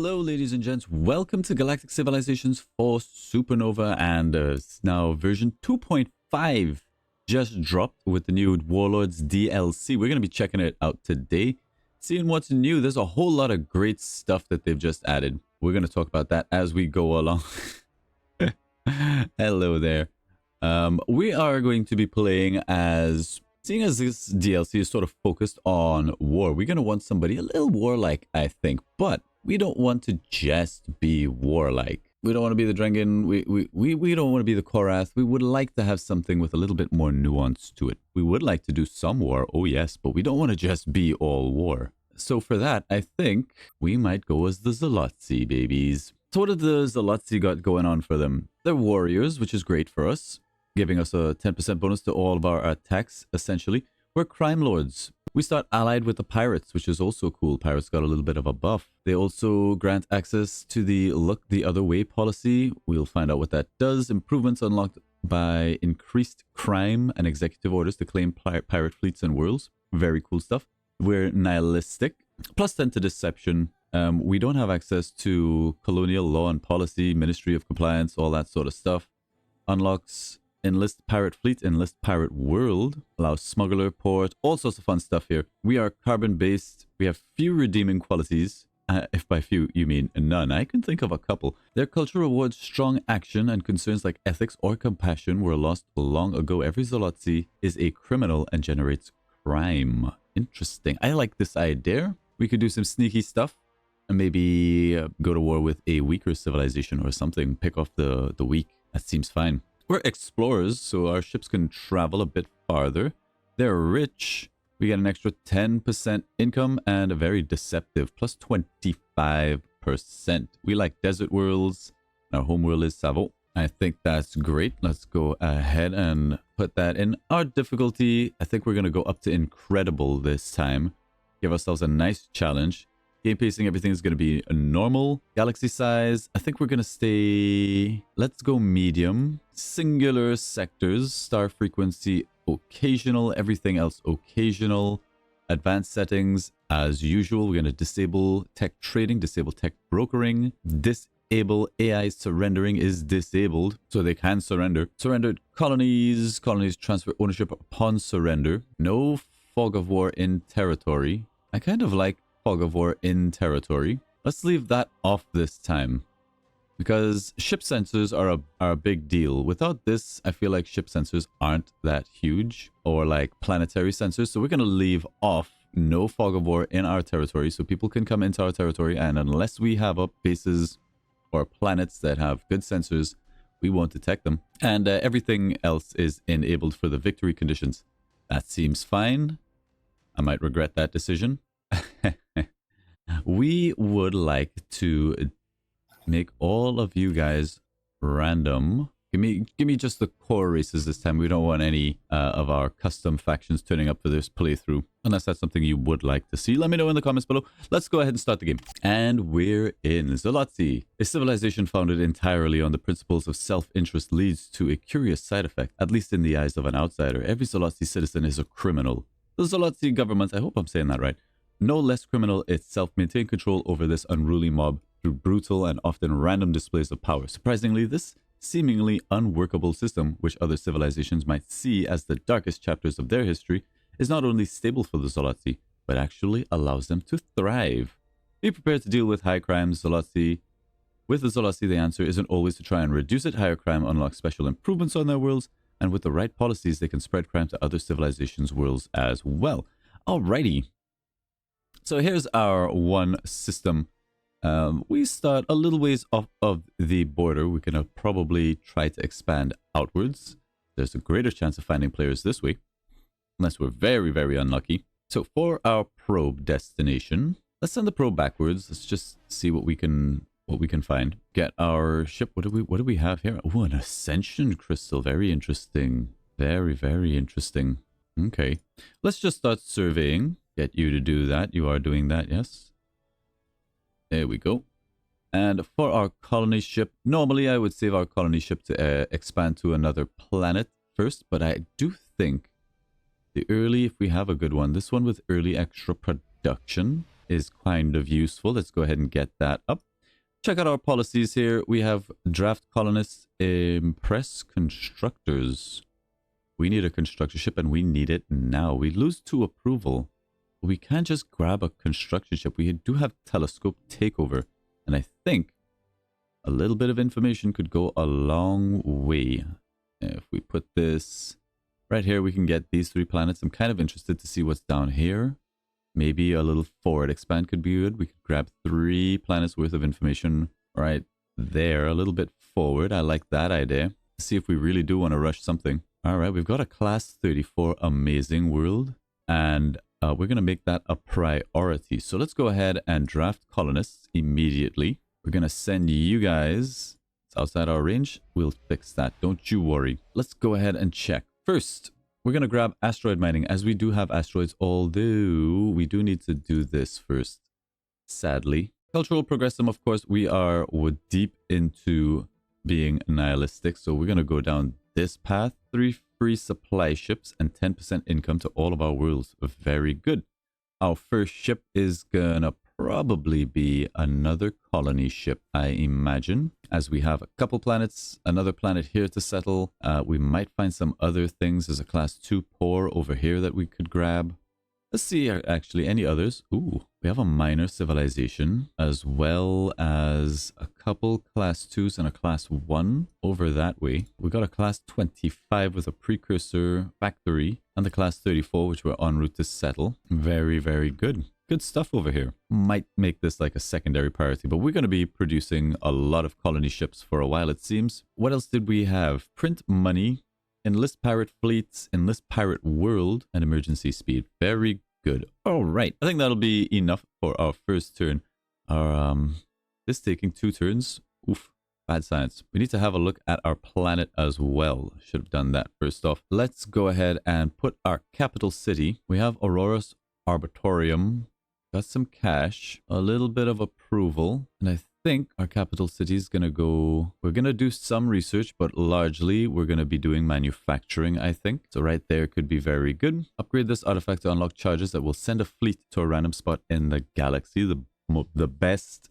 Hello, ladies and gents. Welcome to Galactic Civilizations 4 Supernova, and now version 2.5 just dropped with the new Warlords DLC. We're going to be checking it out today, seeing what's new. There's a whole lot of great stuff that they've just added. We're going to talk about that as we go along. Hello there. We are going to be playing as... Seeing as this DLC is sort of focused on war, we're going to want somebody a little warlike, I think. But we don't want to just be warlike. We don't want to be the Drengen. We don't want to be the Korath. We would like to have something with a little bit more nuance to it. We would like to do some war, oh yes, but we don't want to just be all war. So for that, I think we might go as the Xeloxi babies. So what have the Xeloxi got going on for them? They're warriors, which is great for us, giving us a 10% bonus to all of our attacks, essentially. We're crime lords. We start allied with the pirates, which is also cool. Pirates got a little bit of a buff. They also grant access to the look the other way policy. We'll find out what that does. Improvements unlocked by increased crime and executive orders to claim pirate fleets and worlds. Very cool stuff. We're nihilistic. Plus 10 to deception. We don't have access to colonial law and policy, Ministry of Compliance, all that sort of stuff. Unlocks enlist pirate fleet, enlist pirate world, allows smuggler port, all sorts of fun stuff here. We are carbon based. We have few redeeming qualities. If by few you mean none, I can think of a couple. Their culture rewards strong action, and concerns like ethics or compassion were lost long ago. Every Xeloxi is a criminal and generates crime. Interesting. I like this idea. We could do some sneaky stuff and maybe go to war with a weaker civilization or something. Pick off the weak. That seems fine. We're explorers, so our ships can travel a bit farther. They're rich. We get an extra 10% income and a very deceptive, plus 25%. We like desert worlds. Our home world is Savo. I think that's great. Let's go ahead and put that in. Our difficulty, I think we're going to go up to incredible this time. Give ourselves a nice challenge. Game pacing, everything is going to be a normal. Galaxy size, I think we're going to stay... Let's go medium. Singular sectors. Star frequency, occasional. Everything else, occasional. Advanced settings, as usual. We're going to disable tech trading, disable tech brokering. Disable AI surrendering is disabled, so they can surrender. Surrendered colonies. Colonies transfer ownership upon surrender. No fog of war in territory. I kind of like fog of war in territory. Let's leave that off this time, because ship sensors are a big deal. Without this, I feel like ship sensors aren't that huge, or like planetary sensors. So we're going to leave off no fog of war in our territory, so people can come into our territory, and unless we have up bases or planets that have good sensors, we won't detect them. And everything else is enabled for the victory conditions. That seems fine. I might regret that decision. We would like to make all of you guys random. Give me just the core races this time. We don't want any of our custom factions turning up for this playthrough, unless that's something you would like to see. Let me know in the comments below. Let's go ahead and start the game. And we're in Xeloxi. A civilization founded entirely on the principles of self-interest leads to a curious side effect, at least in the eyes of an outsider. Every Xeloxi citizen is a criminal. The Xeloxi government, I hope I'm saying that right, no less criminal itself, maintain control over this unruly mob through brutal and often random displays of power. Surprisingly, this seemingly unworkable system, which other civilizations might see as the darkest chapters of their history, is not only stable for the Xeloxi, but actually allows them to thrive. Be prepared to deal with high crime, Xeloxi. With the Xeloxi, the answer isn't always to try and reduce it. Higher crime unlocks special improvements on their worlds, and with the right policies, they can spread crime to other civilizations' worlds as well. Alrighty. So here's our one system. We start a little ways off of the border. We're going to probably try to expand outwards. There's a greater chance of finding players this way, unless we're very, very unlucky. So for our probe destination, let's send the probe backwards. Let's just see what we can find. Get our ship. What do we have here? Oh, an ascension crystal. Very interesting. Very, very interesting. Okay. Let's just start surveying. Get you to do that. You are doing that, yes. There we go. And for our colony ship, normally I would save our colony ship to expand to another planet first, but I do think the early, if we have a good one, this one with early extra production is kind of useful. Let's go ahead and get that up. Check out our policies here. We have draft colonists, impress constructors. We need a constructor ship and we need it now. We lose 2 approval. We can't just grab a construction ship. We do have telescope takeover. And I think a little bit of information could go a long way. If we put this right here, we can get these 3 planets. I'm kind of interested to see what's down here. Maybe a little forward expand could be good. We could grab 3 planets worth of information right there. A little bit forward. I like that idea. Let's see if we really do want to rush something. All right, we've got a class 34 amazing world. And we're going to make that a priority. So let's go ahead and draft colonists immediately. We're going to send you guys. It's outside our range. We'll fix that. Don't you worry. Let's go ahead and check. First, we're going to grab asteroid mining, as we do have asteroids, although we do need to do this first, sadly. Cultural progressum, of course, we're deep into being nihilistic, so we're going to go down this path. 3 free supply ships and 10% income to all of our worlds. Very good. Our first ship is gonna probably be another colony ship, I imagine, as we have a couple planets, another planet here to settle. We might find some other things. There's a class 2 poor over here that we could grab. Let's see, actually, any others. Ooh, we have a minor civilization, as well as a couple class 2s and a class 1 over that way. We got a class 25 with a precursor factory, and the class 34, which we're en route to settle. Very, very good. Good stuff over here. Might make this like a secondary priority, but we're going to be producing a lot of colony ships for a while, it seems. What else did we have? Print money. Enlist pirate fleets, enlist pirate world, and emergency speed. Very good. All right. I think that'll be enough for our first turn. This taking 2 turns. Oof. Bad science. We need to have a look at our planet as well. Should have done that first off. Let's go ahead and put our capital city. We have Aurora's Arbitorium. Got some cash. A little bit of approval. And I think our capital city is going to go... We're going to do some research, but largely we're going to be doing manufacturing, I think. So right there could be very good. Upgrade this artifact to unlock charges that will send a fleet to a random spot in the galaxy. The best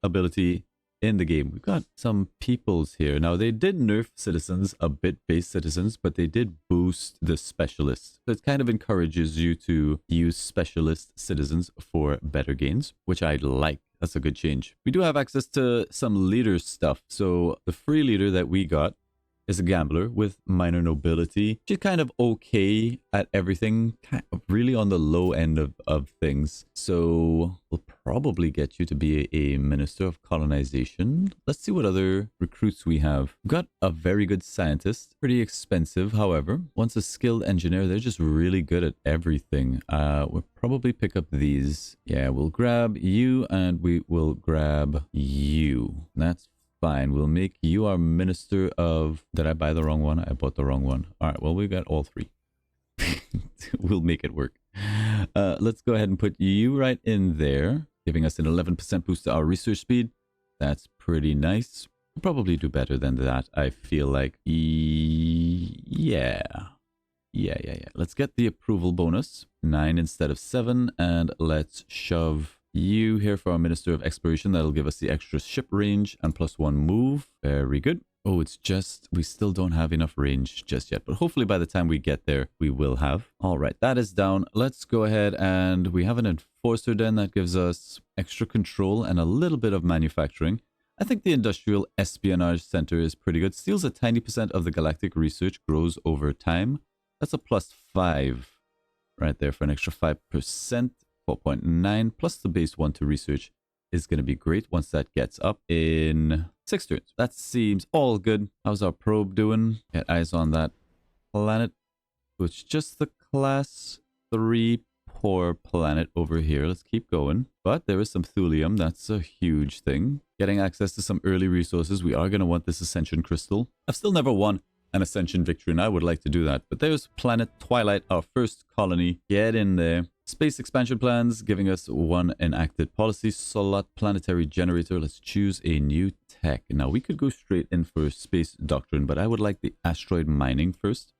ability in the game. We've got some peoples here. Now, they did nerf citizens a bit, base citizens, but they did boost the specialists. So it kind of encourages you to use specialist citizens for better gains, which I like. That's a good change. We do have access to some leader stuff. So the free leader that we got is a gambler with minor nobility. She's kind of okay at everything, kind of really on the low end of things. So we'll probably get you to be a minister of colonization. Let's see what other recruits we have. We've got a very good scientist, pretty expensive, however. Once a skilled engineer, they're just really good at everything. We'll probably pick up these. Yeah, we'll grab you and we will grab you. That's fine. We'll make you our minister of... Did I buy the wrong one? I bought the wrong one. All right, well, we got all 3. We'll make it work. Let's go ahead and put you right in there, giving us an 11% boost to our research speed. That's pretty nice. We'll probably do better than that, I feel like. Yeah. Let's get the approval bonus. 9 instead of 7. And let's shove you here for our Minister of Exploration. That'll give us the extra ship range and +1 move. Very good. Oh, it's just, we still don't have enough range just yet, but hopefully by the time we get there, we will have. All right, that is down. Let's go ahead and we have an enforcer then that gives us extra control and a little bit of manufacturing. I think the Industrial Espionage Center is pretty good. Steals a tiny % of the galactic research, grows over time. That's a +5 right there for an extra 5%. 4.9 plus the base 1 to research is going to be great once that gets up in 6 turns. That seems all good. How's our probe doing? Get eyes on that planet. So it's just the class 3 poor planet over here. Let's keep going. But there is some thulium. That's a huge thing. Getting access to some early resources. We are going to want this Ascension Crystal. I've still never won an Ascension victory, and I would like to do that. But there's Planet Twilight, our first colony. Get in there. Space expansion plans, giving us 1 enacted policy slot. Planetary generator. Let's choose a new tech. Now, we could go straight in for space doctrine, but I would like the asteroid mining first.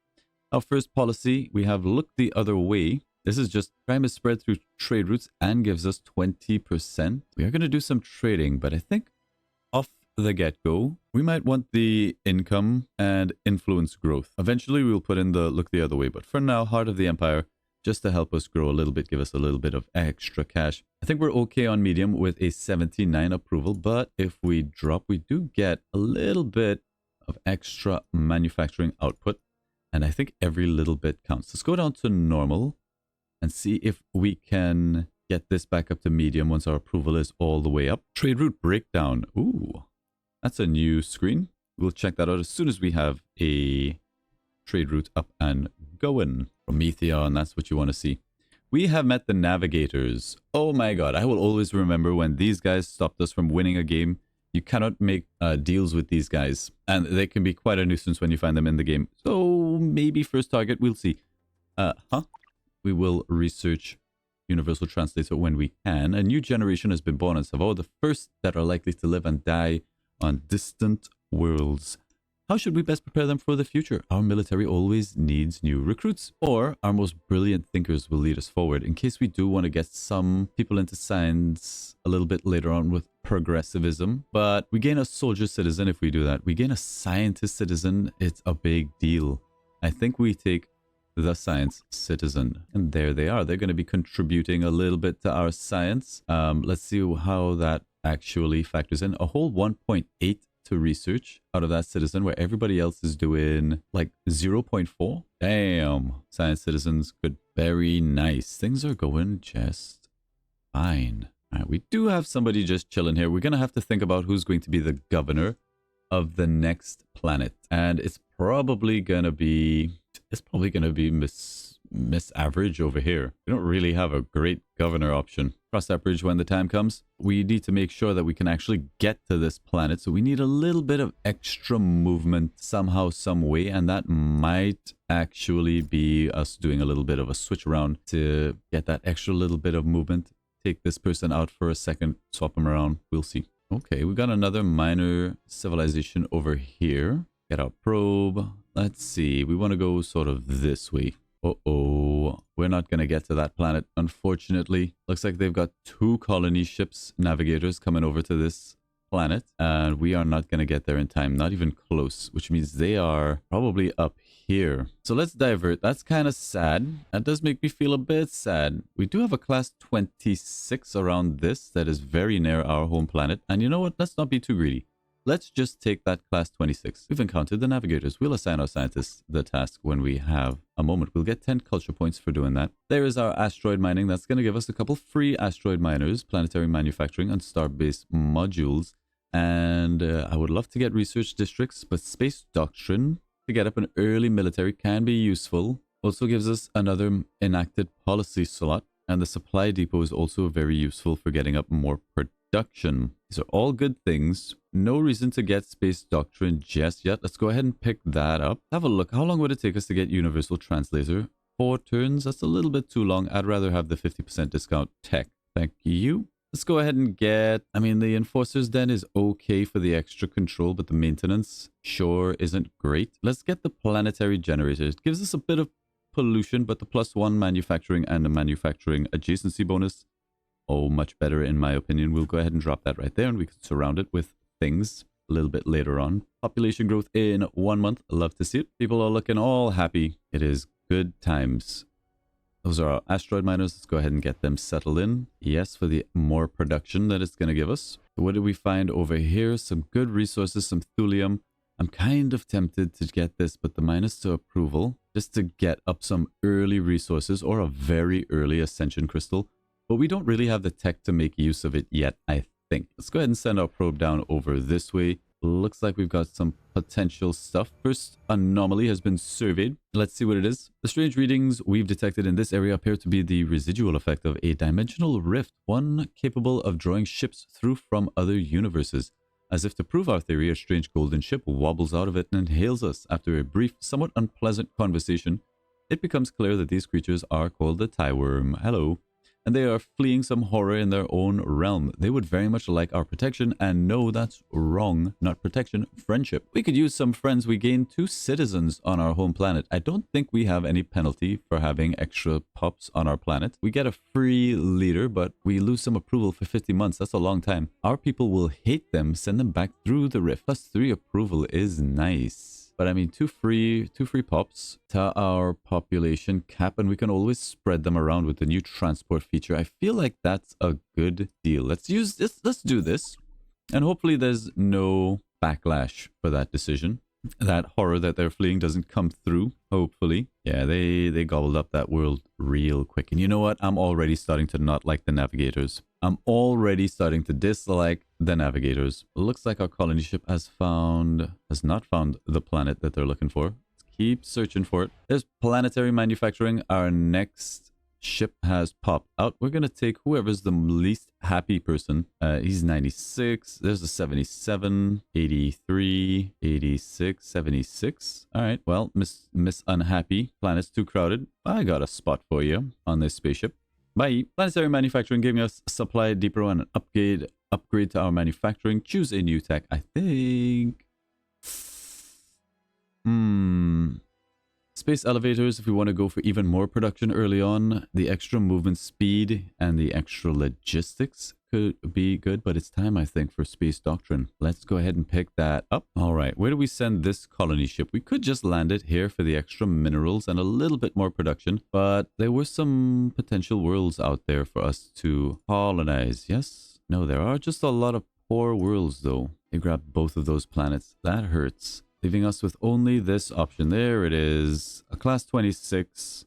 Our first policy, we have looked the other way. This is just crime is spread through trade routes and gives us 20%. We are going to do some trading, but I think the get-go, we might want the income and influence growth. Eventually, we'll put in the look the other way. But for now, Heart of the Empire, just to help us grow a little bit, give us a little bit of extra cash. I think we're okay on medium with a 79 approval. But if we drop, we do get a little bit of extra manufacturing output. And I think every little bit counts. Let's go down to normal and see if we can get this back up to medium once our approval is all the way up. Trade route breakdown. Ooh, that's a new screen. We'll check that out as soon as we have a trade route up and going. Prometheon, that's what you want to see. We have met the navigators. Oh my god, I will always remember when these guys stopped us from winning a game. You cannot make deals with these guys, and they can be quite a nuisance when you find them in the game. So maybe first target, we'll see. We will research Universal Translator when we can. A new generation has been born on Savo, the first that are likely to live and die on distant worlds. How should we best prepare them for the future? Our military always needs new recruits, or our most brilliant thinkers will lead us forward in case we do want to get some people into science a little bit later on with progressivism. But we gain a soldier citizen if we do that. We gain a scientist citizen. It's a big deal. I think we take the science citizen, and there they are. They're going to be contributing a little bit to our science. Let's see how that actually factors in. A whole 1.8 to research out of that citizen, where everybody else is doing like 0.4. Damn, science citizens could. Very nice. Things are going just fine. All right, we do have somebody just chilling here. We're going to have to think about who's going to be the governor of the next planet, and it's probably going to be Miss Average over here. We don't really have a great governor option. Cross that bridge when the time comes. We need to make sure that we can actually get to this planet, so we need a little bit of extra movement somehow, some way, and that might actually be us doing a little bit of a switch around to get that extra little bit of movement. Take this person out for a second, swap them around. We'll see. Okay, we got another minor civilization over here. Get our probe. Let's see. We want to go sort of this way. Uh-oh. We're not going to get to that planet, unfortunately. Looks like they've got 2 colony ships, navigators, coming over to this planet. And we are not going to get there in time. Not even close, which means they are probably up here. So let's divert. That's kind of sad. That does make me feel a bit sad. We do have a class 26 around this that is very near our home planet. And you know what? Let's not be too greedy. Let's just take that class 26. We've encountered the navigators. We'll assign our scientists the task when we have a moment. We'll get 10 culture points for doing that. There is our asteroid mining. That's going to give us a couple free asteroid miners, planetary manufacturing, and star-based modules. And I would love to get research districts, but space doctrine to get up an early military can be useful. Also gives us another enacted policy slot. And the supply depot is also very useful for getting up more production. These are all good things. No reason to get space doctrine just yet. Let's go ahead and pick that up. Have a look. How long would it take us to get universal translator? 4 turns? That's a little bit too long. I'd rather have the 50% discount tech. Thank you. Let's go ahead and get... I mean, the enforcer's den is okay for the extra control, but the maintenance sure isn't great. Let's get the planetary generator. It gives us a bit of pollution, but the +1 manufacturing and the manufacturing adjacency bonus, oh, much better in my opinion. We'll go ahead and drop that right there, and we can surround it with things a little bit later on. Population growth in 1 month. Love to see it. People are looking all happy. It is good times. Those are our asteroid miners. Let's go ahead and get them settled in. Yes, for the more production that it's going to give us. What did we find over here? Some good resources, some thulium. I'm kind of tempted to get this, but the minus to approval, just to get up some early resources or a very early ascension crystal. But we don't really have the tech to make use of it yet, I think. Let's go ahead and send our probe down over this way. Looks like we've got some potential stuff. First anomaly has been surveyed. Let's see what it is. The strange readings we've detected in this area appear to be the residual effect of a dimensional rift, one capable of drawing ships through from other universes. As if to prove our theory, a strange golden ship wobbles out of it and hails us. After a brief, somewhat unpleasant conversation, it becomes clear that these creatures are called the Tie Worm. Hello. and they are fleeing some horror in their own realm. They would very much like our protection, and no, that's wrong. Not protection, friendship. We could use some friends. We gain 2 citizens on our home planet. I don't think we have any penalty for having extra pups on our planet. We get a free leader, but we lose some approval for 50 months. That's a long time. Our people will hate them, send them back through the rift. +3 approval is nice. But I mean, two free pops to our population cap, and we can always spread them around with the new transport feature. I feel like that's a good deal. Let's use this. Let's do this. And hopefully there's no backlash for that decision. That horror that they're fleeing doesn't come through, hopefully. Yeah, they gobbled up that world real quick. And you know what? I'm already starting to not like the navigators. I'm already starting to dislike the navigators. Looks like our colony ship has not found the planet that they're looking for. Let's keep searching for it. There's planetary manufacturing. Our next ship has popped out. We're going to take whoever's the least happy person. He's 96. There's a 77, 83, 86, 76. All right. Well, Miss Unhappy. Planet's too crowded. I got a spot for you on this spaceship. Bye. Planetary manufacturing giving us supply depot and an upgrade to our manufacturing. Choose a new tech. I think. Space elevators, if we want to go for even more production early on. The extra movement speed and the extra logistics could be good, but it's time, I think, for space doctrine. Let's go ahead and pick that up. All right, where do we send this colony ship? We could just land it here for the extra minerals and a little bit more production, but there were some potential worlds out there for us to colonize. Yes? No, there are just a lot of poor worlds, though. They grabbed both of those planets. That hurts. Leaving us with only this option. There it is. A class 26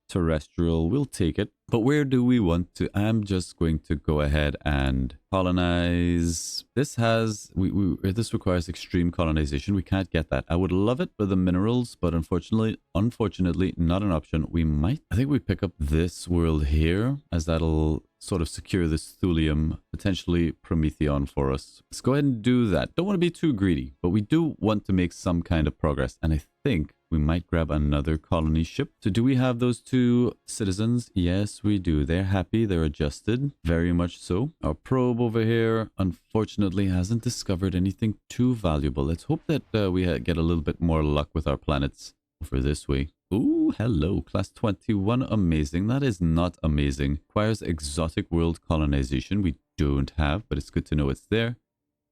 terrestrial. We'll take it. But where do we want to? I'm just going to go ahead and colonize. This this requires extreme colonization. We can't get that. I would love it for the minerals, but unfortunately, not an option. I think we pick up this world here, as that'll sort of secure this thulium, potentially Prometheon for us. Let's go ahead and do that. Don't want to be too greedy, but we do want to make some kind of progress. And I think we might grab another colony ship. So do we have those 2 citizens? Yes, we do. They're happy. They're adjusted. Very much so. Our probe over here, unfortunately, hasn't discovered anything too valuable. Let's hope that we get a little bit more luck with our planets over this way. Ooh, hello. Class 21. Amazing. That is not amazing. Requires exotic world colonization. We don't have, but it's good to know it's there.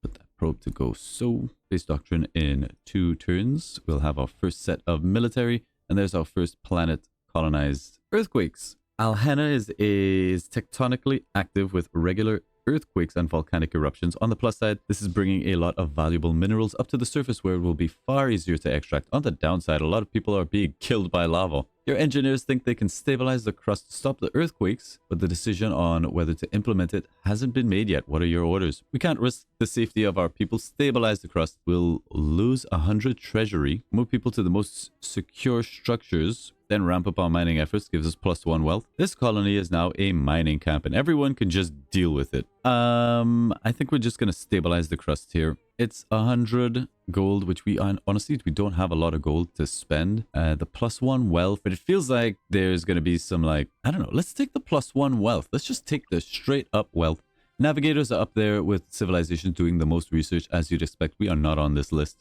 Put that probe to go. So, space doctrine in 2 turns. We'll have our first set of military, and there's our first planet colonized. Earthquakes. Alhena is tectonically active with regular earthquakes and volcanic eruptions. On the plus side, this is bringing a lot of valuable minerals up to the surface where it will be far easier to extract. On the downside, a lot of people are being killed by lava. Your engineers think they can stabilize the crust to stop the earthquakes, but the decision on whether to implement it hasn't been made yet. What are your orders? We can't risk the safety of our people. Stabilize the crust. We'll lose 100 treasury. Move people to the most secure structures. Then ramp up our mining efforts, gives us +1 wealth. This colony is now a mining camp, and everyone can just deal with it. I think we're just going to stabilize the crust here. It's 100 gold, which honestly, we don't have a lot of gold to spend. The +1 wealth, but it feels like there's going to be some I don't know. Let's take the +1 wealth. Let's just take the straight up wealth. Navigators are up there with civilization doing the most research, as you'd expect. We are not on this list.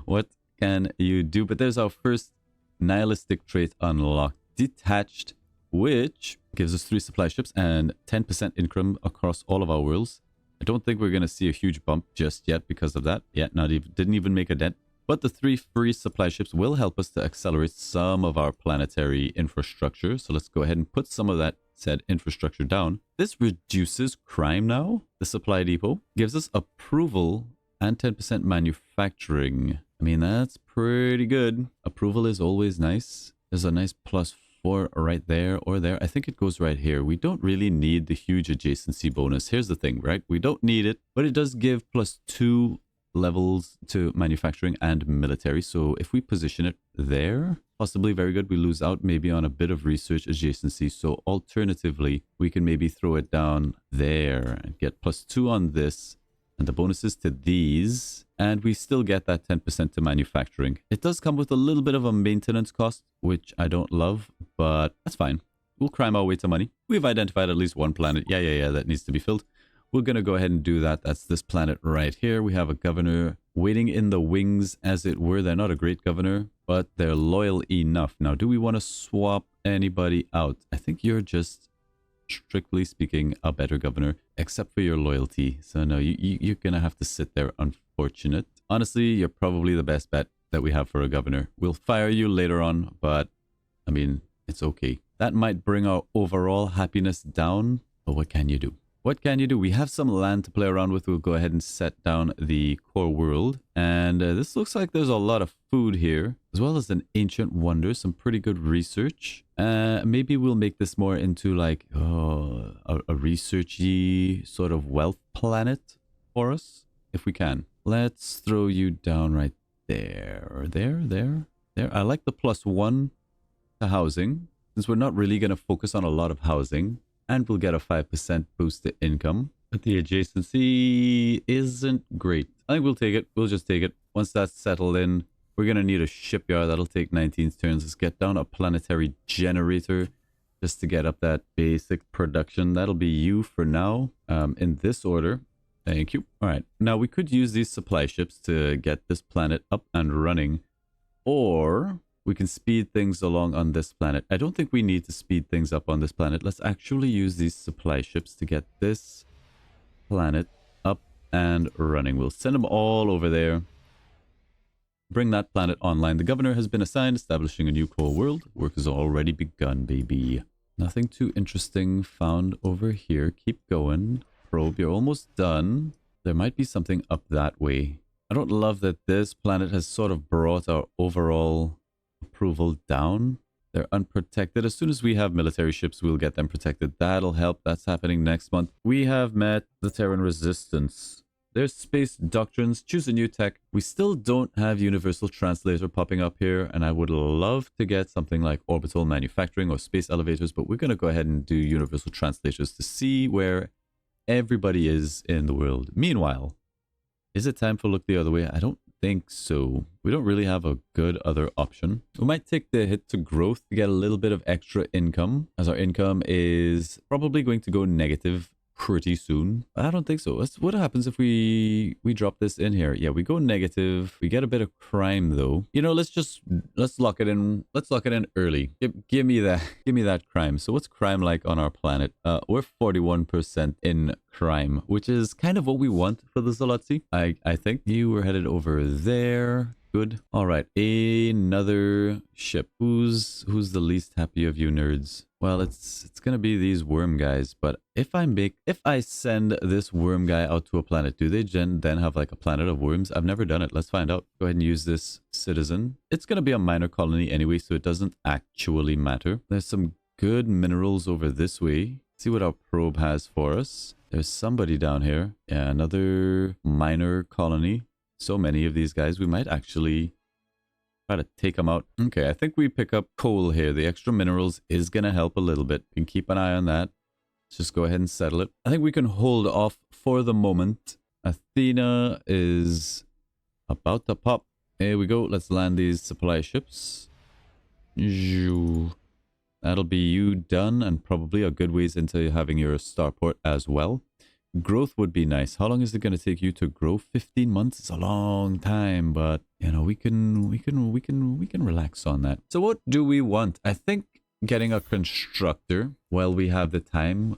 What can you do? But there's our first nihilistic trait unlocked. Detached, which gives us 3 supply ships and 10% income across all of our worlds. I don't think we're going to see a huge bump just yet because of that. Yeah, didn't even make a dent. But the 3 free supply ships will help us to accelerate some of our planetary infrastructure. So let's go ahead and put some of that said infrastructure down. This reduces crime now. The supply depot gives us approval and 10% manufacturing. I mean, that's pretty good. Approval is always nice. There's a nice +4 right there or there. I think it goes right here. We don't really need the huge adjacency bonus. Here's the thing, right? We don't need it, but it does give +2 levels to manufacturing and military. So if we position it there, possibly very good. We lose out maybe on a bit of research adjacency. So alternatively, we can maybe throw it down there and get +2 on this. And the bonuses to these, and we still get that 10% to manufacturing. It does come with a little bit of a maintenance cost, which I don't love, but that's fine. We'll crime our way to money. We've identified at least one planet. Yeah, that needs to be filled. We're going to go ahead and do that. That's this planet right here. We have a governor waiting in the wings, as it were. They're not a great governor, but they're loyal enough. Now, do we want to swap anybody out? I think you're just, strictly speaking, a better governor, except for your loyalty. So no, you're going to have to sit there. Unfortunate. Honestly, you're probably the best bet that we have for a governor. We'll fire you later on, but I mean, it's okay. That might bring our overall happiness down, but what can you do? What can you do? We have some land to play around with. We'll go ahead and set down the core world. And this looks like there's a lot of food here, as well as an ancient wonder, some pretty good research. Maybe we'll make this more into like a researchy sort of wealth planet for us, if we can. Let's throw you down right there. There. I like the +1 to housing, since we're not really going to focus on a lot of housing. And we'll get a 5% boost to income. But the adjacency isn't great. I think we'll take it. We'll just take it. Once that's settled in, we're going to need a shipyard. That'll take 19 turns. Let's get down a planetary generator just to get up that basic production. That'll be you for now, in this order. Thank you. All right. Now, we could use these supply ships to get this planet up and running. Or we can speed things along on this planet. I don't think we need to speed things up on this planet. Let's actually use these supply ships to get this planet up and running. We'll send them all over there. Bring that planet online. The governor has been assigned, establishing a new core world. Work has already begun, baby. Nothing too interesting found over here. Keep going. Probe, you're almost done. There might be something up that way. I don't love that this planet has sort of brought our overall approval down. They're unprotected. As soon as we have military ships, we'll get them protected. That'll help. That's happening next month. We have met the Terran Resistance. There's space doctrines. Choose a new tech. We still don't have universal translator popping up here, and I would love to get something like orbital manufacturing or space elevators, but we're going to go ahead and do universal translators to see where everybody is in the world. Meanwhile, is it time for look the other way? I don't think so. We don't really have a good other option. We might take the hit to growth to get a little bit of extra income, as our income is probably going to go negative pretty soon. I don't think so. What happens if we drop this in here? Yeah, we go negative. We get a bit of crime though. You know, let's lock it in. Let's lock it in early. Give me that crime. So what's crime like on our planet? We're 41% in crime, which is kind of what we want for the Xeloxi. I think you were headed over there. Good. All right, another ship. Who's the least happy of you nerds? Well, it's gonna be these worm guys. But if I send this worm guy out to a planet, do they then have like a planet of worms? I've never done it. Let's find out. Go ahead and use this citizen. It's gonna be a minor colony anyway, so it doesn't actually matter. There's some good minerals over this way. See what our probe has for us. There's somebody down here. Yeah, another minor colony. So many of these guys, we might actually try to take them out. Okay, I think we pick up coal here. The extra minerals is going to help a little bit. You can keep an eye on that. Let's just go ahead and settle it. I think we can hold off for the moment. Athena is about to pop. Here we go. Let's land these supply ships. That'll be you done, and probably a good ways into having your starport as well. Growth would be nice. How long is it going to take you to grow? 15 months is a long time, but you know, we can relax on that. So what do we want? I think getting a constructor while we have the time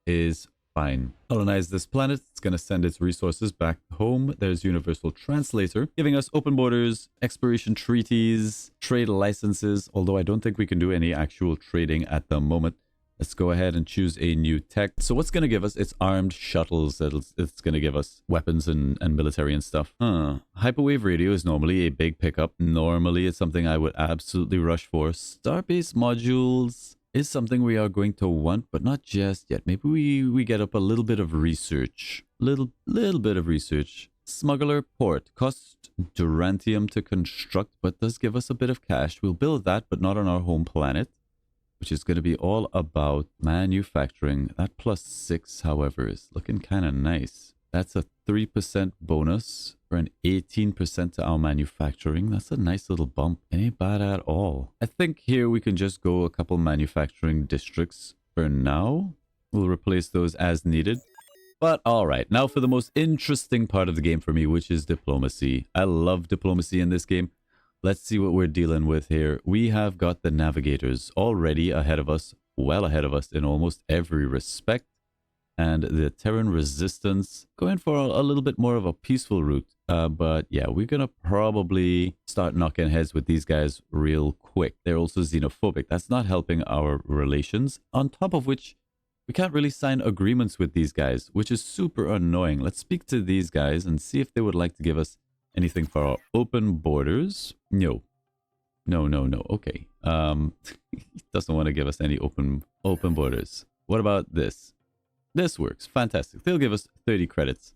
is fine. Colonize this planet. It's going to send its resources back home. There's universal translator giving us open borders, exploration treaties, trade licenses, although I don't think we can do any actual trading at the moment. Let's go ahead and choose a new tech. So what's going to give us? It's armed shuttles. It's going to give us weapons and military and stuff. Hyperwave radio is normally a big pickup. Normally, it's something I would absolutely rush for. Starbase modules is something we are going to want, but not just yet. Maybe we get up a little bit of research. Little bit of research. Smuggler port. Cost Durantium to construct, but does give us a bit of cash. We'll build that, but not on our home planet, which is going to be all about manufacturing. That +6, however, is looking kind of nice. That's a 3% bonus for an 18% to our manufacturing. That's a nice little bump. Ain't bad at all. I think here we can just go a couple manufacturing districts for now. We'll replace those as needed. But all right, now for the most interesting part of the game for me, which is diplomacy. I love diplomacy in this game. Let's see what we're dealing with here. We have got the navigators already ahead of us, well ahead of us in almost every respect. And the Terran resistance going for a little bit more of a peaceful route. But yeah, we're going to probably start knocking heads with these guys real quick. They're also xenophobic. That's not helping our relations. On top of which, we can't really sign agreements with these guys, which is super annoying. Let's speak to these guys and see if they would like to give us anything for our open borders. No. No. Okay. He doesn't want to give us any open borders. What about this? This works. Fantastic. They'll give us 30 credits.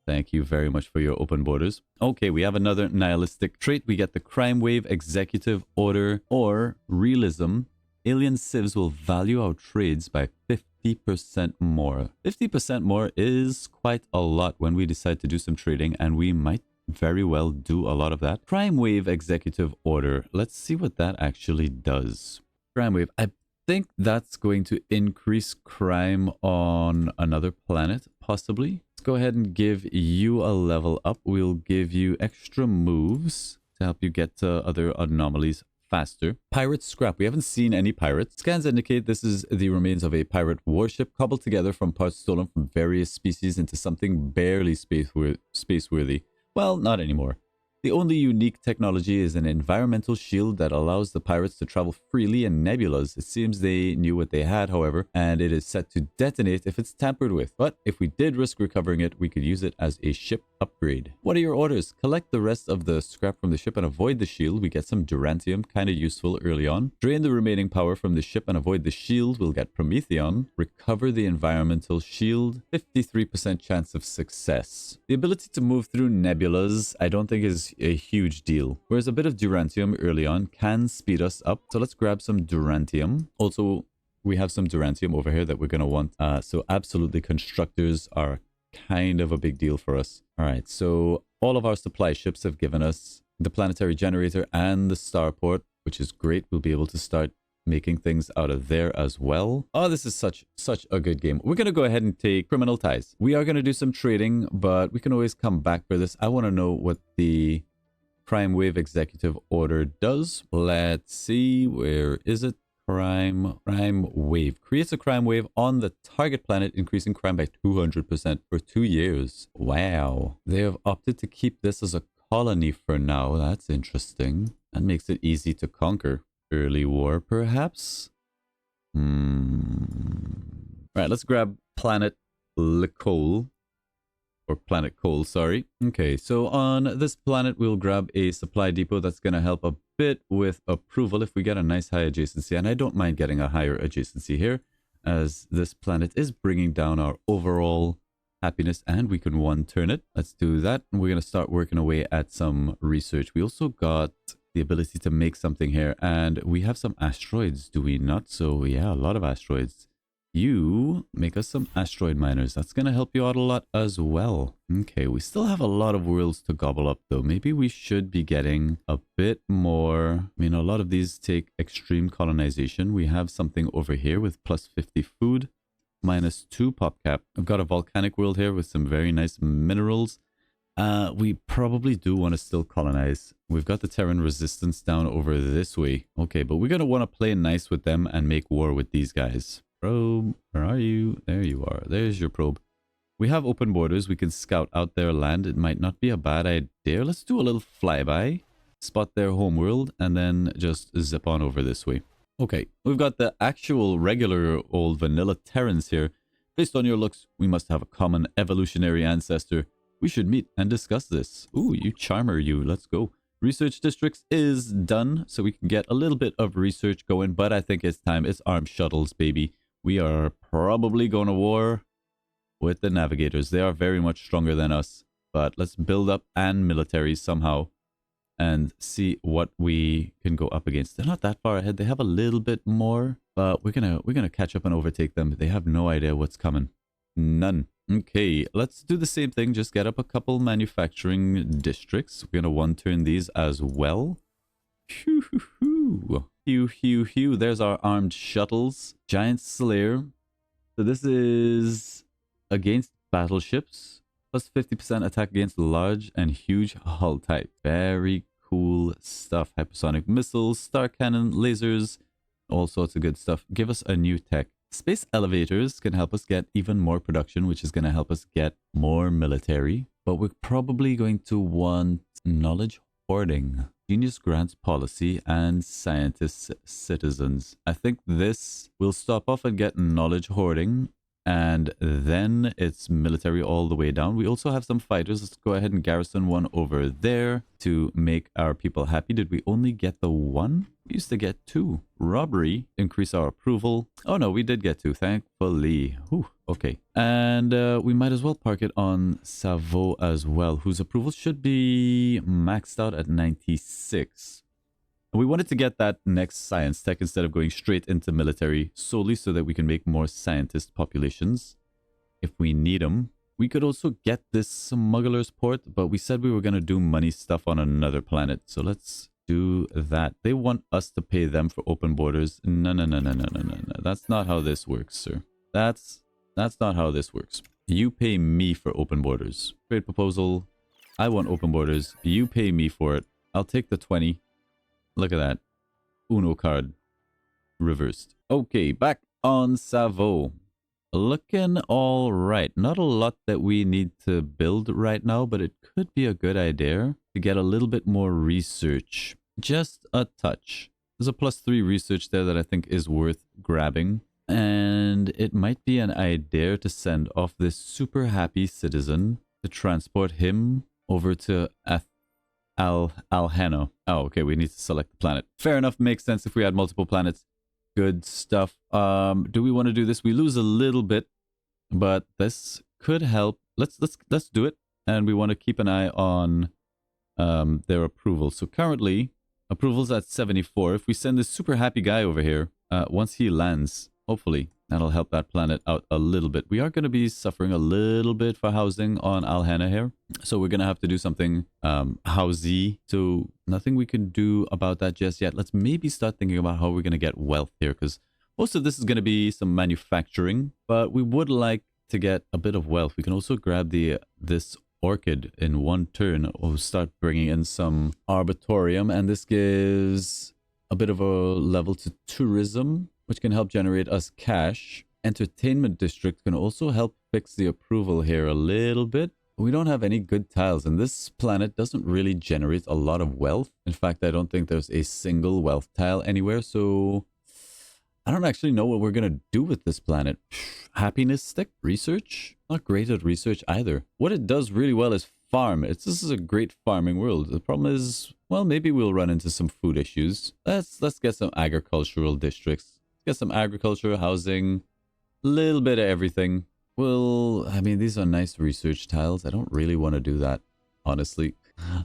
Thank you very much for your open borders. Okay, we have another nihilistic trait. We get the crime wave, executive order, or realism. Alien civs will value our trades by 50% more. 50% more is quite a lot when we decide to do some trading, and we might very well do a lot of that. Crime wave, executive order. Let's see what that actually does. Crime wave. I think that's going to increase crime on another planet, possibly. Let's go ahead and give you a level up. We'll give you extra moves to help you get to other anomalies faster. Pirate scrap. We haven't seen any pirates. Scans indicate this is the remains of a pirate warship cobbled together from parts stolen from various species into something barely space-worthy. Well, not anymore. The only unique technology is an environmental shield that allows the pirates to travel freely in nebulas. It seems they knew what they had, however, and it is set to detonate if it's tampered with. But if we did risk recovering it, we could use it as a ship upgrade. What are your orders? Collect the rest of the scrap from the ship and avoid the shield. We get some durantium, kind of useful early on. Drain the remaining power from the ship and avoid the shield. We'll get prometheon. Recover the environmental shield. 53% chance of success. The ability to move through nebulas, I don't think is a huge deal. Whereas a bit of durantium early on can speed us up. So let's grab some durantium. Also, we have some durantium over here that we're going to want. So absolutely, constructors are kind of a big deal for us. All right, so all of our supply ships have given us the planetary generator and the starport, which is great. We'll be able to start making things out of there as well. Oh, this is such a good game. We're going to go ahead and take criminal ties. We are going to do some trading, but we can always come back for this. I want to know what the crime wave executive order does. Let's see, where is it? Crime wave. Creates a crime wave on the target planet, increasing crime by 200% for 2 years. Wow. They have opted to keep this as a colony for now. That's interesting. That makes it easy to conquer. Early war, perhaps? Right, let's grab Planet Lecole. Or Planet Coal, sorry. Okay, so on this planet, we'll grab a supply depot that's going to help a bit with approval if we get a nice high adjacency. And I don't mind getting a higher adjacency here, as this planet is bringing down our overall happiness, and we can one-turn it. Let's do that. And we're going to start working away at some research. We also got the ability to make something here, and we have some asteroids, do we not? So yeah, a lot of asteroids. You make us some asteroid miners. That's going to help you out a lot as well. Okay, we still have a lot of worlds to gobble up though. Maybe we should be getting a bit more. I mean, a lot of these take extreme colonization. We have something over here with plus 50 food, minus 2 pop cap. I've got a volcanic world here with some very nice minerals. We probably do want to still colonize. We've got the Terran resistance down over this way. Okay, but we're going to want to play nice with them and make war with these guys. Probe, where are you? There you are. There's your probe. We have open borders. We can scout out their land. It might not be a bad idea. Let's do a little flyby, spot their homeworld, and then just zip on over this way. Okay, we've got the actual regular old vanilla Terrans here. Based on your looks, we must have a common evolutionary ancestor. We should meet and discuss this. Ooh, you charmer, you. Let's go. Research districts is done, so we can get a little bit of research going, but I think it's time. It's armed shuttles, baby. We are probably going to war with the navigators. They are very much stronger than us, but let's build up and militaries somehow and see what we can go up against. They're not that far ahead. They have a little bit more, but we're gonna catch up and overtake them. They have no idea what's coming. None. Okay, let's do the same thing. Just get up a couple manufacturing districts. We're gonna one turn these as well. Phew, phew, phew. Phew, phew, phew. There's our armed shuttles. Giant Slayer. So this is against battleships. Plus 50% attack against large and huge hull type. Very cool stuff. Hypersonic missiles, star cannon, lasers, all sorts of good stuff. Give us a new tech. Space elevators can help us get even more production, which is going to help us get more military. But we're probably going to want knowledge hoarding, genius grants policy, and scientist citizens. I think this will stop off and get knowledge hoarding, and then it's military all the way down. We also have some fighters. Let's go ahead and garrison one over there to make our people happy. Did we only get the one? We used to get two. Robbery, increase our approval. Oh no, we did get two, thankfully. Whew, okay. And we might as well park it on Savo as well, whose approval should be maxed out at 96. We wanted to get that next science tech instead of going straight into military solely so that we can make more scientist populations if we need them. We could also get this smuggler's port, but we said we were going to do money stuff on another planet. So let's do that. They want us to pay them for open borders. No, no, no, no, no, no, no, no. That's not how this works, sir. That's not how this works. You pay me for open borders. Trade proposal. I want open borders. You pay me for it. I'll take the 20. Look at that. Uno card. Reversed. Okay, back on Savo. Looking all right. Not a lot that we need to build right now, but it could be a good idea to get a little bit more research. Just a touch. There's a +3 research there that I think is worth grabbing. And it might be an idea to send off this super happy citizen to transport him over to Alhano. Oh, okay, we need to select the planet. Fair enough, makes sense if we had multiple planets. Good stuff. Do we want to do this? We lose a little bit, but this could help. Let's do it. And we want to keep an eye on their approval. So currently, approval's at 74. If we send this super happy guy over here, once he lands, hopefully that'll help that planet out a little bit. We are going to be suffering a little bit for housing on Alhana here. So we're going to have to do something housey. So nothing we can do about that just yet. Let's maybe start thinking about how we're going to get wealth here, because most of this is going to be some manufacturing, but we would like to get a bit of wealth. We can also grab this orchid in one turn or start bringing in some arbitorium, and this gives a bit of a level to tourism, which can help generate us cash. Entertainment district can also help fix the approval here a little bit. We don't have any good tiles, and this planet doesn't really generate a lot of wealth. In fact, I don't think there's a single wealth tile anywhere, so I don't actually know what we're going to do with this planet. Happiness stick? Research? Not great at research either. What it does really well is farm. This is a great farming world. The problem is, well, maybe we'll run into some food issues. Let's get some agricultural districts. Get some agriculture, housing, a little bit of everything. Well, I mean, these are nice research tiles. I don't really want to do that, honestly.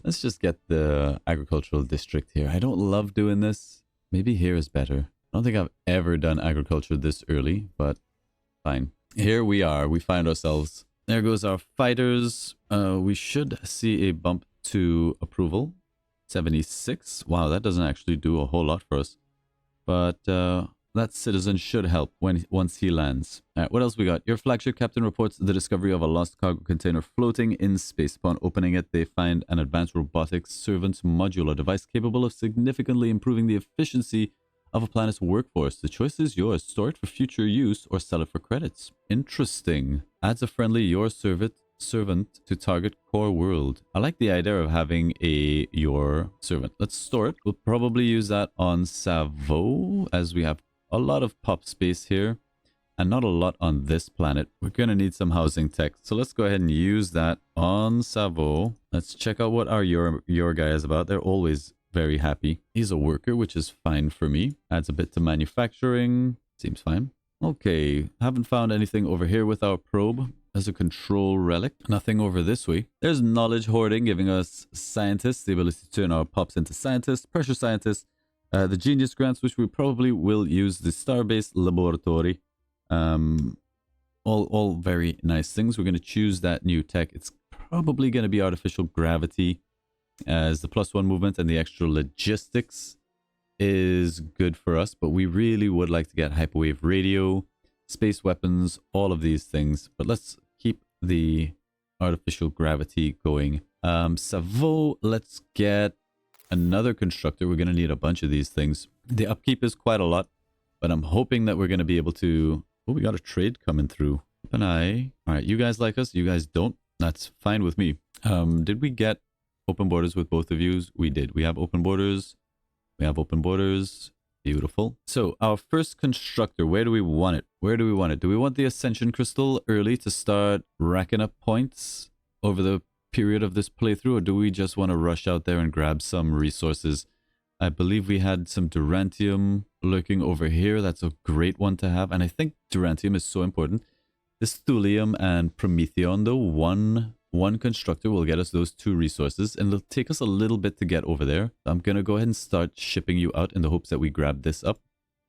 Let's just get the agricultural district here. I don't love doing this. Maybe here is better. I don't think I've ever done agriculture this early, but fine. Here we are. We find ourselves. There goes our fighters. We should see a bump to approval. 76. Wow, that doesn't actually do a whole lot for us. But that citizen should help once he lands. All right, what else we got? Your flagship captain reports the discovery of a lost cargo container floating in space. Upon opening it, they find an advanced robotics servant module, a device capable of significantly improving the efficiency of a planet's workforce. The choice is yours. Store it for future use or sell it for credits. Interesting. Adds a friendly your servant to target core world. I like the idea of having a your servant. Let's store it. We'll probably use that on Savo, as we have a lot of pop space here and not a lot on this planet. We're going to need some housing tech. So let's go ahead and use that on Savo. Let's check out what our your guy is about. They're always very happy. He's a worker, which is fine for me. Adds a bit to manufacturing. Seems fine. Okay, haven't found anything over here with our probe. There's a control relic. Nothing over this way. There's knowledge hoarding, giving us scientists, the ability to turn our pops into scientists, pressure scientists, the genius grants, which we probably will use the Starbase Laboratory. All very nice things. We're going to choose that new tech. It's probably going to be artificial gravity, as the +1 movement and the extra logistics is good for us, but we really would like to get hyperwave radio, space weapons, all of these things. But let's keep the artificial gravity going. Savo, let's get another constructor. We're going to need a bunch of these things. The upkeep is quite a lot, but I'm hoping that we're going to be able to... Oh, we got a trade coming through. Keep an eye. All right, you guys like us. You guys don't. That's fine with me. Did we get open borders with both of you? We did. We have open borders. We have open borders. Beautiful. So our first constructor, where do we want it? Where do we want it? Do we want the Ascension Crystal early to start racking up points over the period of this playthrough, or do we just want to rush out there and grab some resources? I believe we had some Durantium lurking over here. That's a great one to have, and I think Durantium is so important. This Thulium and Prometheon, though, one constructor will get us those 2 resources, and it'll take us a little bit to get over there. I'm going to go ahead and start shipping you out in the hopes that we grab this up.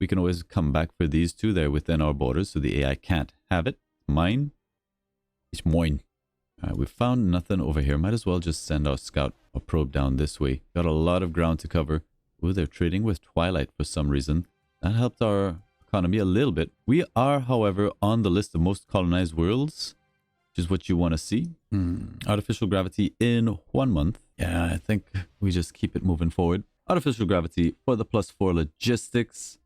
We can always come back for these 2 there within our borders, so the AI can't have it. Mine. It's mine. Alright, we found nothing over here. Might as well just send our scout or probe down this way. Got a lot of ground to cover. Ooh, they're trading with Twilight for some reason. That helped our economy a little bit. We are, however, on the list of most colonized worlds, which is what you want to see. Artificial gravity in 1 month. Yeah, I think we just keep it moving forward. Artificial gravity for the +4 logistics,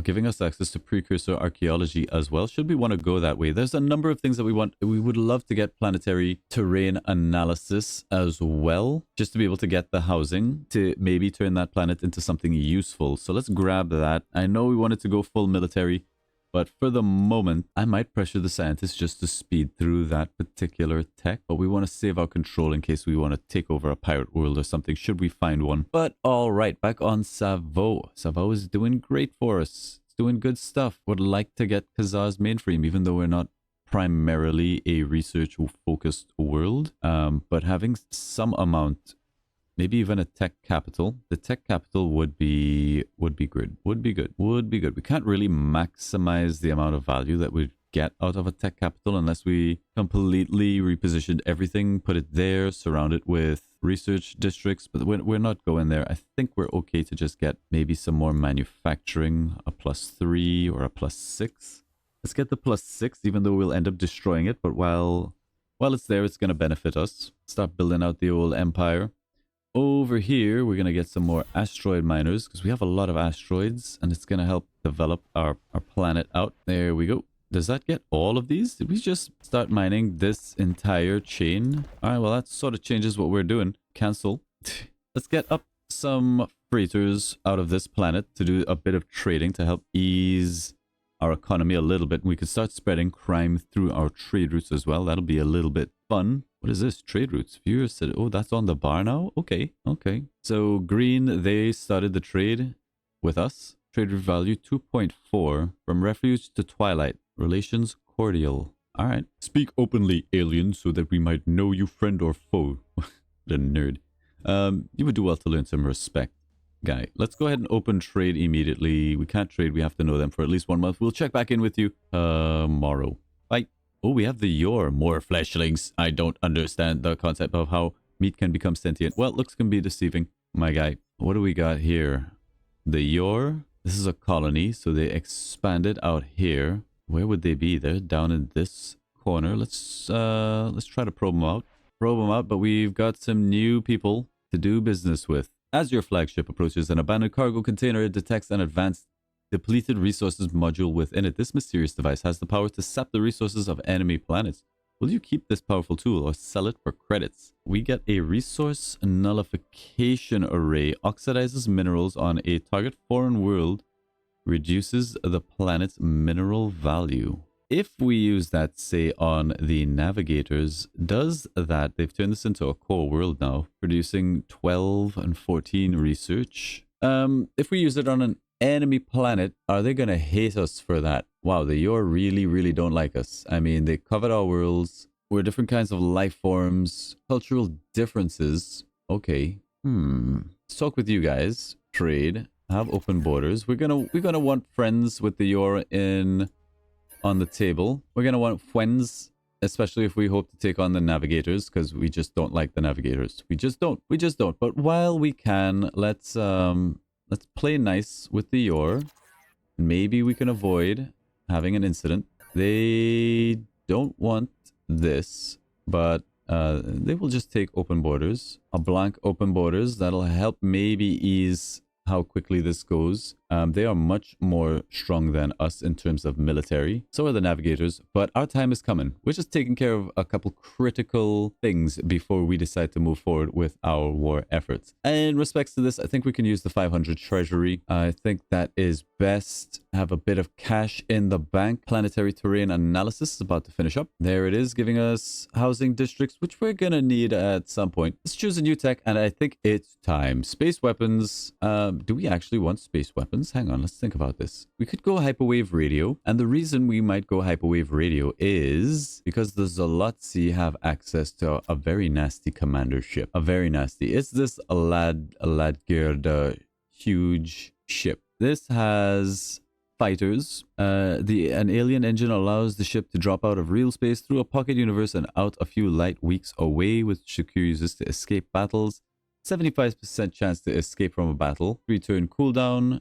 giving us access to precursor archaeology as well. Should we want to go that way? There's a number of things that we want. We would love to get planetary terrain analysis as well, just to be able to get the housing to maybe turn that planet into something useful. So let's grab that. I know we wanted to go full military, but for the moment, I might pressure the scientists just to speed through that particular tech. But we want to save our control in case we want to take over a pirate world or something, should we find one. But all right, back on Savo. Savo is doing great for us. It's doing good stuff. Would like to get Khazar's mainframe, even though we're not primarily a research-focused world. But having some amount... maybe even a tech capital. The tech capital would be good. Would be good. We can't really maximize the amount of value that we'd get out of a tech capital unless we completely repositioned everything, put it there, surround it with research districts. But we're not going there. I think we're okay to just get maybe some more manufacturing, a +3 or a +6. Let's get the +6, even though we'll end up destroying it. But while it's there, it's going to benefit us. Start building out the old empire. Over here, we're going to get some more asteroid miners because we have a lot of asteroids, and it's going to help develop our planet out. There we go. Does that get all of these? Did we just start mining this entire chain? All right, well, that sort of changes what we're doing. Cancel. Let's get up some freighters out of this planet to do a bit of trading to help ease our economy a little bit. And we can start spreading crime through our trade routes as well. That'll be a little bit fun. What is this? Trade routes. Viewers said, oh, that's on the bar now? Okay. So green, they started the trade with us. Trade route value 2.4. From refuge to twilight. Relations cordial. All right. Speak openly, aliens, so that we might know you friend or foe. The nerd. You would do well to learn some respect, guy. Let's go ahead and open trade immediately. We can't trade. We have to know them for at least 1 month. We'll check back in with you tomorrow. Bye. Oh, we have the Yor. More fleshlings. I don't understand the concept of how meat can become sentient. Well, looks can be deceiving, my guy. What do we got here? The Yor. This is a colony, so they expanded out here. Where would they be? They're down in this corner. Let's try to probe them out. But we've got some new people to do business with. As your flagship approaches an abandoned cargo container, it detects an advanced depleted resources module within it. This mysterious device has the power to sap the resources of enemy planets. Will you keep this powerful tool or sell it for credits? We get a resource nullification array. Oxidizes minerals on a target foreign world. Reduces the planet's mineral value. If we use that, say, on the navigators, does that... They've turned this into a core world now, producing 12 and 14 research. If we use it on an enemy planet, are they going to hate us for that? Wow, the Yor really don't like us. I mean, they covered our worlds. We're different kinds of life forms. Cultural differences. Okay. Let's talk with you guys. Trade. Have open borders. We're gonna want friends with the Yor in on the table. We're going to want Fuens, especially if we hope to take on the navigators, because we just don't like the navigators. We just don't. We just don't. But while we can, let's play nice with the Yor. Maybe we can avoid having an incident. They don't want this, but they will just take open borders. A blank open borders. That'll help maybe ease how quickly this goes. They are much more strong than us in terms of military. So are the navigators, but our time is coming. We're just taking care of a couple critical things before we decide to move forward with our war efforts. In respects to this, I think we can use the 500 treasury. I think that is best. Have a bit of cash in the bank. Planetary terrain analysis is about to finish up. There it is, giving us housing districts, which we're gonna need at some point. Let's choose a new tech, and I think it's time. Space weapons. Do we actually want space weapons? Hang on, let's think about this. We could go hyperwave radio, and the reason we might go hyperwave radio is because the Xeloxi have access to a very nasty commander ship. A very nasty. It's this Ladgird huge ship. This has fighters. An alien engine allows the ship to drop out of real space through a pocket universe and out a few light weeks away, which secure users to escape battles. 75% chance to escape from a battle. 3-turn cooldown.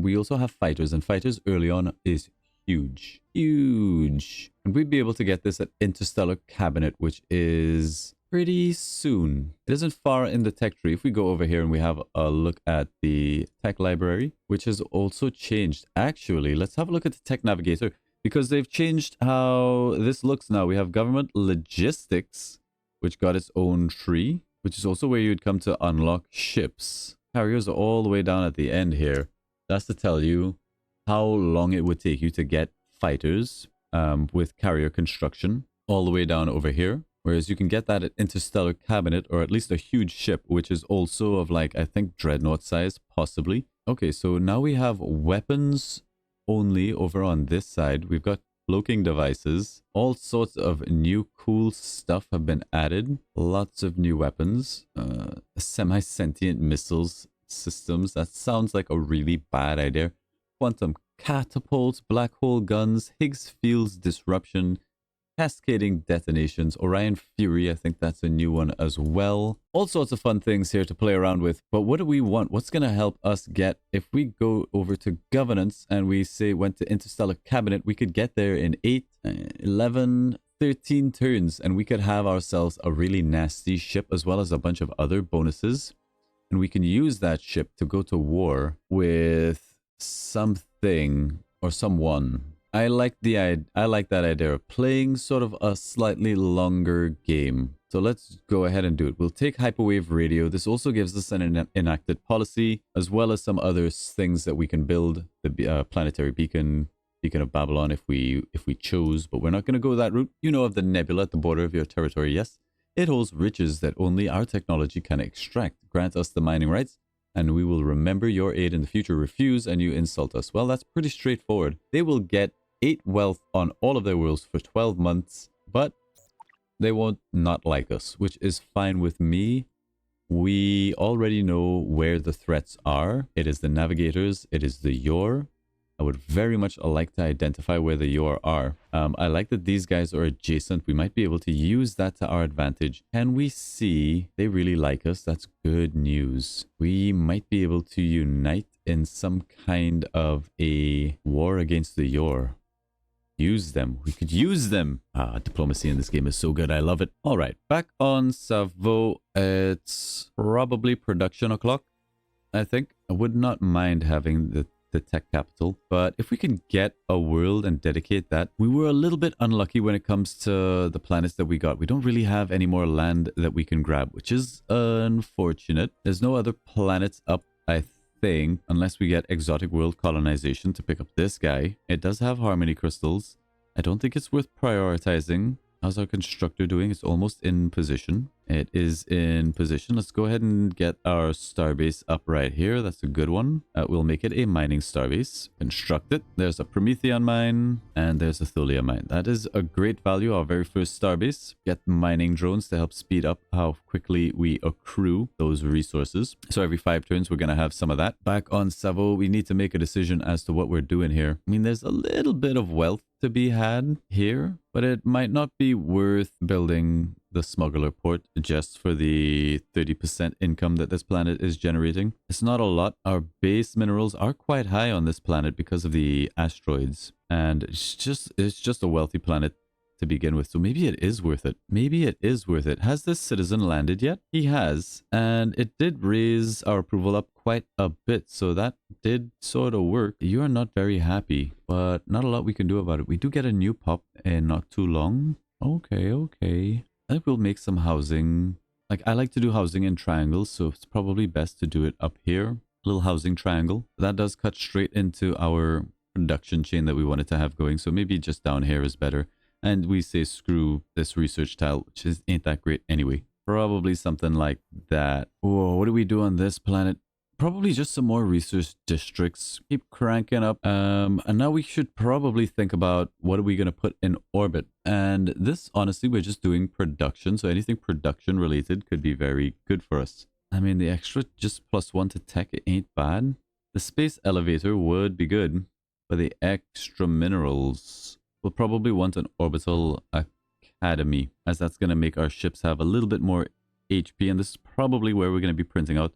We also have fighters, and fighters early on is huge. Huge. And we'd be able to get this at Interstellar Cabinet, which is pretty soon. It isn't far in the tech tree. If we go over here and we have a look at the tech library, which has also changed. Actually, let's have a look at the tech navigator, because they've changed how this looks now. We have government logistics, which got its own tree, which is also where you'd come to unlock ships. Carriers are all the way down at the end here. That's to tell you how long it would take you to get fighters with carrier construction all the way down over here. Whereas you can get that at Interstellar Cabinet, or at least a huge ship, which is also of like, I think, dreadnought size, possibly. Okay, so now we have weapons only over on this side. We've got cloaking devices. All sorts of new cool stuff have been added. Lots of new weapons. Semi-sentient missiles systems. That sounds like a really bad idea. Quantum catapults, black hole guns, Higgs fields disruption, cascading detonations, Orion Fury. I think that's a new one as well. All sorts of fun things here to play around with. But what do we want? What's going to help us get? If we go over to governance and we say went to Interstellar Cabinet, we could get there in 8, 11, 13 turns, and we could have ourselves a really nasty ship as well as a bunch of other bonuses. And we can use that ship to go to war with something or someone. I like that idea of playing sort of a slightly longer game. So let's go ahead and do it. We'll take hyperwave radio. This also gives us an enacted policy, as well as some other things that we can build. The planetary beacon of Babylon, if we chose, but we're not going to go that route. You know of the nebula at the border of your territory, yes? It holds riches that only our technology can extract. Grant us the mining rights, and we will remember your aid in the future. Refuse, and you insult us. Well, that's pretty straightforward. They will get 8 wealth on all of their worlds for 12 months, but they won't not like us, which is fine with me. We already know where the threats are. It is the navigators. It is the Yor. I would very much like to identify where the Yor are. I like that these guys are adjacent. We might be able to use that to our advantage. Can we see they really like us? That's good news. We might be able to unite in some kind of a war against the Yor. Use them. We could use them. Diplomacy in this game is so good. I love it. All right. Back on Savo. It's probably production o'clock, I think. I would not mind having the tech capital, but if we can get a world and dedicate that. We were a little bit unlucky when it comes to the planets that we got. We don't really have any more land that we can grab, which is unfortunate. There's no other planets up, I think, unless we get exotic world colonization to pick up this guy. It does have harmony crystals. I don't think it's worth prioritizing. How's our constructor doing? It's almost in position. It is in position. Let's go ahead and get our starbase up right here. That's a good one. We'll make it a mining starbase. Construct it. There's a Promethean mine and there's a Thulia mine. That is a great value. Our very first starbase. Get mining drones to help speed up how quickly we accrue those resources. So every 5 turns, we're going to have some of that. Back on Savo, we need to make a decision as to what we're doing here. I mean, there's a little bit of wealth to be had here, but it might not be worth building the smuggler port just for the 30% income that this planet is generating. It's not a lot. Our base minerals are quite high on this planet because of the asteroids, and it's just a wealthy planet to begin with. So maybe it is worth it. Maybe it is worth it. Has this citizen landed yet? He has, and it did raise our approval up quite a bit, so that did sort of work. You are not very happy, but not a lot we can do about it. We do get a new pop in not too long. Okay. I think we'll make some housing. Like, I like to do housing in triangles, so it's probably best to do it up here. Little housing triangle. That does cut straight into our production chain that we wanted to have going, so maybe just down here is better. And we say screw this research tile, which ain't that great anyway. Probably something like that. Whoa, what do we do on this planet? Probably just some more research districts. Keep cranking up. And now we should probably think about what are we going to put in orbit. And this, honestly, we're just doing production. So anything production related could be very good for us. I mean, the extra just +1 to tech, it ain't bad. The space elevator would be good. But the extra minerals... We'll probably want an orbital academy, as that's going to make our ships have a little bit more HP, and this is probably where we're going to be printing out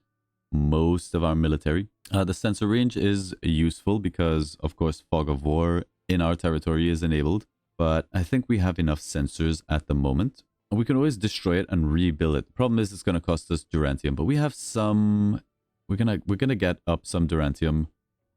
most of our military. The sensor range is useful because, of course, fog of war in our territory is enabled, but I think we have enough sensors at the moment. We can always destroy it and rebuild it. The problem is it's going to cost us durantium, but we have some... We're gonna get up some durantium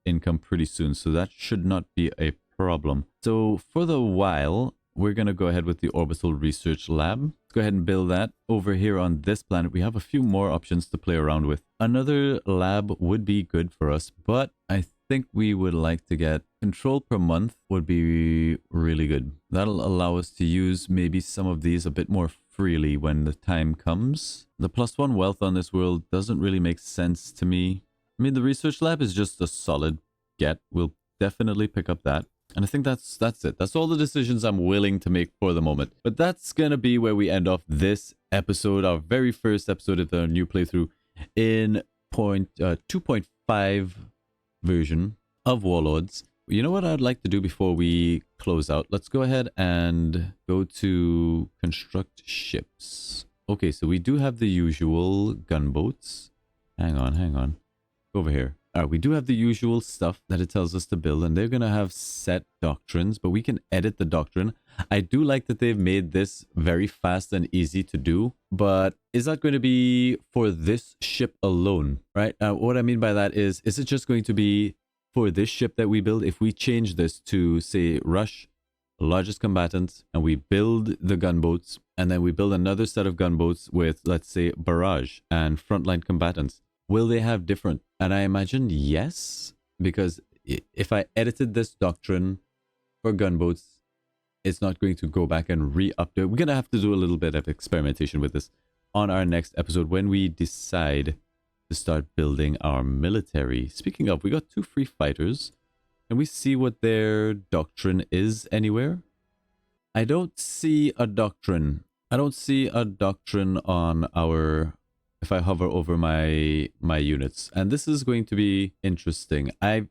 income pretty soon, so that should not be a problem. So for the while, we're going to go ahead with the orbital research lab. Let's go ahead and build that. Over here on this planet, we have a few more options to play around with. Another lab would be good for us, but I think we would like to get control per month would be really good. That'll allow us to use maybe some of these a bit more freely when the time comes. The +1 wealth on this world doesn't really make sense to me. I mean, the research lab is just a solid get. We'll definitely pick up that. And I think that's it. That's all the decisions I'm willing to make for the moment. But that's going to be where we end off this episode, our very first episode of the new playthrough in 2.5 version of Warlords. You know what I'd like to do before we close out? Let's go ahead and go to construct ships. Okay, so we do have the usual gunboats. Hang on. Over here. We do have the usual stuff that it tells us to build, and they're going to have set doctrines, but we can edit the doctrine. I do like that they've made this very fast and easy to do, but is that going to be for this ship alone, right? What I mean by that is it just going to be for this ship that we build? If we change this to, say, Rush, largest combatant, and we build the gunboats, and then we build another set of gunboats with, let's say, barrage and frontline combatants, will they have different? And I imagine yes, because if I edited this doctrine for gunboats, it's not going to go back and re-update. We're going to have to do a little bit of experimentation with this on our next episode when we decide to start building our military. Speaking of, we got 2 free fighters. Can we see what their doctrine is anywhere? I don't see a doctrine. I don't see a doctrine on our... if I hover over my units. And this is going to be interesting. I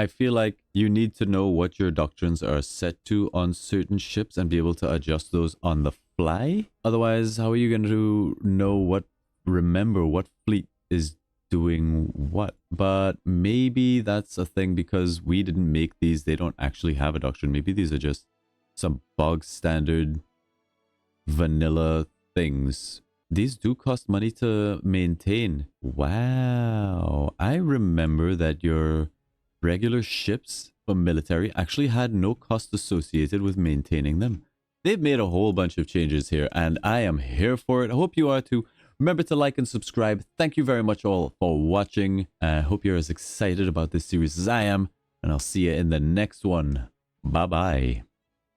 feel like you need to know what your doctrines are set to on certain ships and be able to adjust those on the fly. Otherwise, how are you going to know remember what fleet is doing what? But maybe that's a thing because we didn't make these. They don't actually have a doctrine. Maybe these are just some bog standard vanilla things. These do cost money to maintain. Wow. I remember that your regular ships for military actually had no cost associated with maintaining them. They've made a whole bunch of changes here, and I am here for it. I hope you are too. Remember to like and subscribe. Thank you very much all for watching. I hope you're as excited about this series as I am, and I'll see you in the next one. Bye-bye.